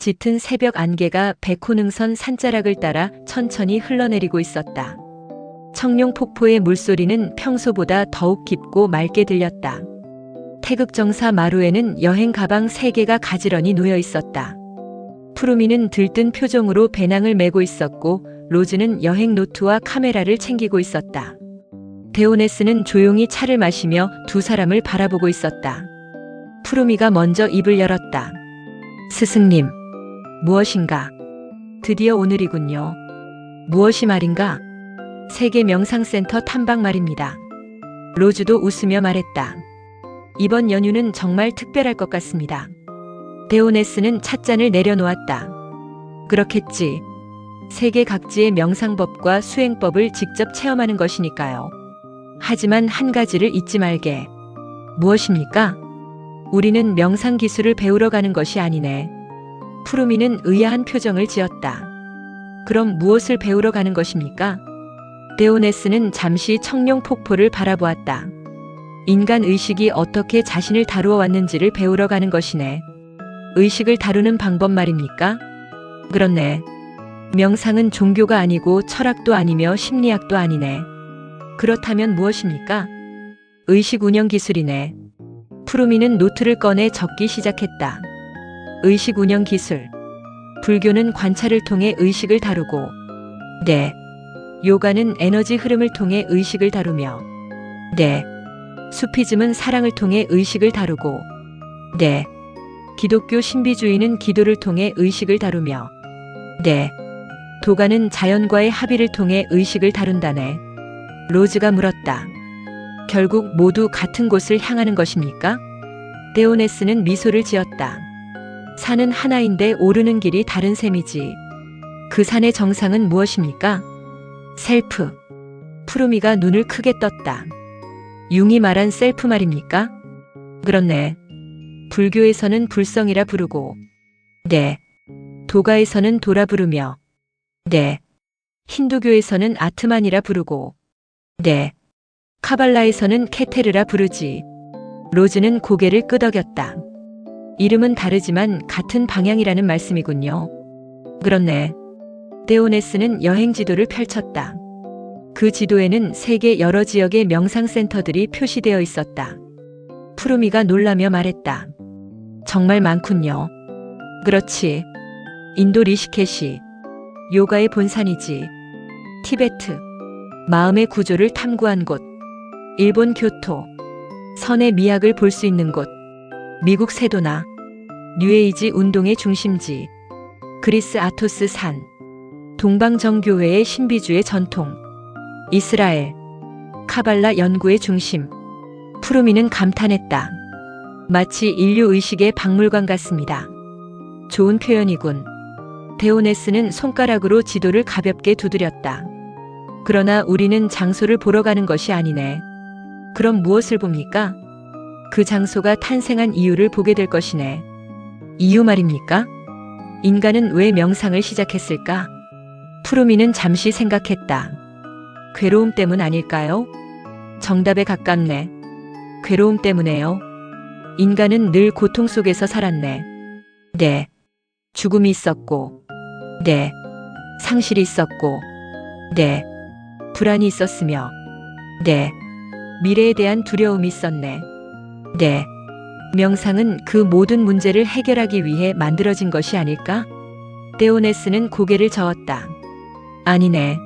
짙은 새벽 안개가 백호능선 산자락을 따라 천천히 흘러내리고 있었다. 청룡폭포의 물소리는 평소보다 더욱 깊고 맑게 들렸다. 태극정사 마루에는 여행 가방 3개가 가지런히 놓여 있었다. 푸르미는 들뜬 표정으로 배낭을 메고 있었고 로즈는 여행 노트와 카메라를 챙기고 있었다. 데오네스는 조용히 차를 마시며 두 사람을 바라보고 있었다. 푸르미가 먼저 입을 열었다. 스승님, 무엇인가? 드디어 오늘이군요. 무엇이 말인가? 세계 명상센터 탐방 말입니다. 로즈도 웃으며 말했다. 이번 연휴는 정말 특별할 것 같습니다. 데오네스는 찻잔을 내려놓았다. 그렇겠지. 세계 각지의 명상법과 수행법을 직접 체험하는 것이니까요. 하지만 한 가지를 잊지 말게. 무엇입니까? 우리는 명상 기술을 배우러 가는 것이 아니네. 푸르미는 의아한 표정을 지었다. 그럼 무엇을 배우러 가는 것입니까? 데오네스는 잠시 청룡 폭포를 바라보았다. 인간 의식이 어떻게 자신을 다루어 왔는지를 배우러 가는 것이네. 의식을 다루는 방법 말입니까? 그렇네. 명상은 종교가 아니고 철학도 아니며 심리학도 아니네. 그렇다면 무엇입니까? 의식 운영 기술이네. 푸르미는 노트를 꺼내 적기 시작했다. 의식 운영 기술. 불교는 관찰을 통해 의식을 다루고, 네. 요가는 에너지 흐름을 통해 의식을 다루며, 네. 수피즘은 사랑을 통해 의식을 다루고, 네. 기독교 신비주의는 기도를 통해 의식을 다루며, 네. 도가는 자연과의 합의를 통해 의식을 다룬다네. 로즈가 물었다. 결국 모두 같은 곳을 향하는 것입니까? 데오네스는 미소를 지었다. 산은 하나인데 오르는 길이 다른 셈이지. 그 산의 정상은 무엇입니까? 셀프. 푸르미가 눈을 크게 떴다. 융이 말한 셀프 말입니까? 그렇네. 불교에서는 불성이라 부르고, 네. 도가에서는 도라 부르며, 네. 힌두교에서는 아트만이라 부르고, 네. 카발라에서는 케테르라 부르지. 로즈는 고개를 끄덕였다. 이름은 다르지만 같은 방향이라는 말씀이군요. 그렇네. 데오네스는 여행 지도를 펼쳤다. 그 지도에는 세계 여러 지역의 명상센터들이 표시되어 있었다. 푸르미가 놀라며 말했다. 정말 많군요. 그렇지. 인도 리시케시. 요가의 본산이지. 티베트. 마음의 구조를 탐구한 곳. 일본 교토. 선의 미학을 볼 수 있는 곳. 미국 세도나. 뉴에이지 운동의 중심지. 그리스 아토스 산. 동방정교회의 신비주의 전통. 이스라엘. 카발라 연구의 중심. 푸르미는 감탄했다. 마치 인류 의식의 박물관 같습니다. 좋은 표현이군. 데오네스는 손가락으로 지도를 가볍게 두드렸다. 그러나 우리는 장소를 보러 가는 것이 아니네. 그럼 무엇을 봅니까? 그 장소가 탄생한 이유를 보게 될 것이네. 이유 말입니까? 인간은 왜 명상을 시작했을까? 푸르미는 잠시 생각했다. 괴로움 때문 아닐까요? 정답에 가깝네. 괴로움 때문에요. 인간은 늘 고통 속에서 살았네. 네. 죽음이 있었고, 네. 상실이 있었고, 네. 불안이 있었으며, 네. 미래에 대한 두려움이 있었네. 네. 명상은 그 모든 문제를 해결하기 위해 만들어진 것이 아닐까? 데오네스는 고개를 저었다. 아니네.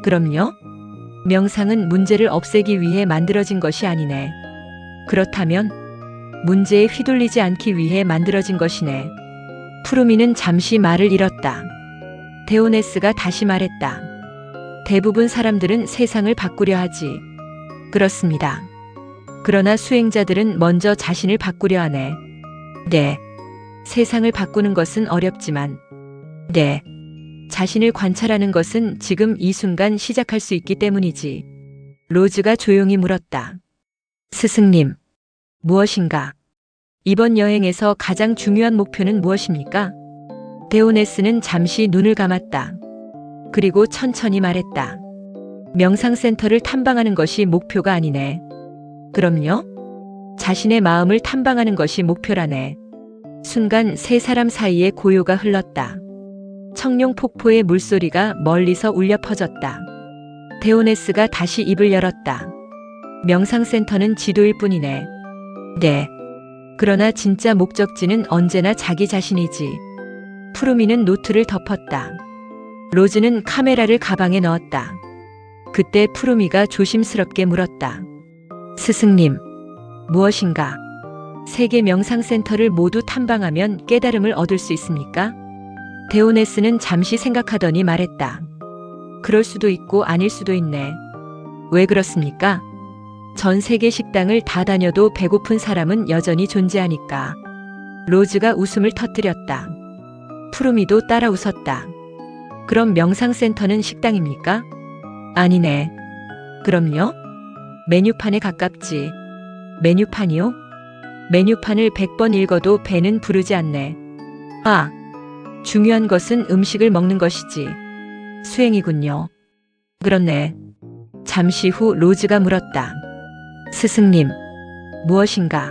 그럼요? 명상은 문제를 없애기 위해 만들어진 것이 아니네. 그렇다면 문제에 휘둘리지 않기 위해 만들어진 것이네. 푸르미는 잠시 말을 잃었다. 데오네스가 다시 말했다. 대부분 사람들은 세상을 바꾸려 하지. 그렇습니다. 그러나 수행자들은 먼저 자신을 바꾸려 하네. 네. 세상을 바꾸는 것은 어렵지만, 네. 자신을 관찰하는 것은 지금 이 순간 시작할 수 있기 때문이지. 로즈가 조용히 물었다. 스승님, 무엇인가? 이번 여행에서 가장 중요한 목표는 무엇입니까? 데오네스는 잠시 눈을 감았다. 그리고 천천히 말했다. 명상센터를 탐방하는 것이 목표가 아니네. 그럼요? 자신의 마음을 탐방하는 것이 목표라네. 순간 세 사람 사이에 고요가 흘렀다. 청룡 폭포의 물소리가 멀리서 울려 퍼졌다. 데오네스가 다시 입을 열었다. 명상센터는 지도일 뿐이네. 네. 그러나 진짜 목적지는 언제나 자기 자신이지. 푸르미는 노트를 덮었다. 로즈는 카메라를 가방에 넣었다. 그때 푸르미가 조심스럽게 물었다. 스승님, 무엇인가? 세계 명상센터를 모두 탐방하면 깨달음을 얻을 수 있습니까? 데오네스는 잠시 생각하더니 말했다. 그럴 수도 있고 아닐 수도 있네. 왜 그렇습니까? 전 세계 식당을 다 다녀도 배고픈 사람은 여전히 존재하니까. 로즈가 웃음을 터뜨렸다. 푸르미도 따라 웃었다. 그럼 명상센터는 식당입니까? 아니네. 그럼요? 메뉴판에 가깝지. 메뉴판이요? 메뉴판을 100번 읽어도 배는 부르지 않네. 아, 중요한 것은 음식을 먹는 것이지. 수행이군요. 그렇네. 잠시 후 로즈가 물었다. 스승님, 무엇인가?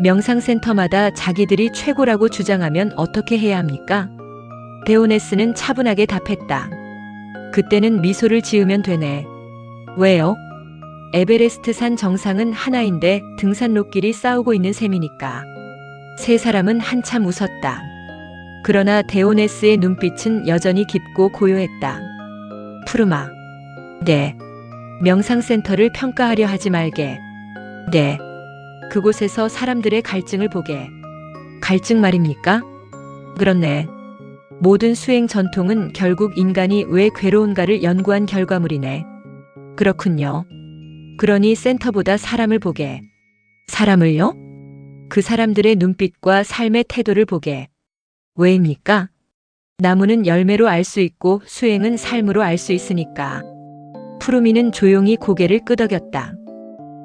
명상센터마다 자기들이 최고라고 주장하면 어떻게 해야 합니까? 데오네스는 차분하게 답했다. 그때는 미소를 지으면 되네. 왜요? 에베레스트 산 정상은 하나인데 등산로끼리 싸우고 있는 셈이니까. 세 사람은 한참 웃었다. 그러나 데오네스의 눈빛은 여전히 깊고 고요했다. 푸르마. 네. 명상센터를 평가하려 하지 말게. 네. 그곳에서 사람들의 갈증을 보게. 갈증 말입니까? 그렇네. 모든 수행 전통은 결국 인간이 왜 괴로운가를 연구한 결과물이네. 그렇군요. 그러니 센터보다 사람을 보게. 사람을요? 그 사람들의 눈빛과 삶의 태도를 보게. 왜입니까? 나무는 열매로 알 수 있고 수행은 삶으로 알 수 있으니까. 푸르미는 조용히 고개를 끄덕였다.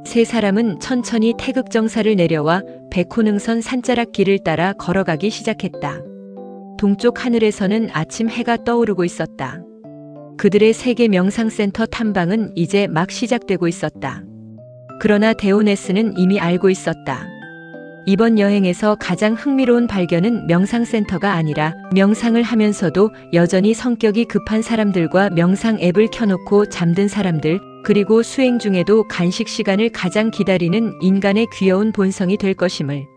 세 사람은 천천히 태극정사를 내려와 백호능선 산자락 길을 따라 걸어가기 시작했다. 동쪽 하늘에서는 아침 해가 떠오르고 있었다. 그들의 세계 명상센터 탐방은 이제 막 시작되고 있었다. 그러나 데오네스는 이미 알고 있었다. 이번 여행에서 가장 흥미로운 발견은 명상센터가 아니라 명상을 하면서도 여전히 성격이 급한 사람들과 명상 앱을 켜놓고 잠든 사람들, 그리고 수행 중에도 간식 시간을 가장 기다리는 인간의 귀여운 본성이 될 것임을.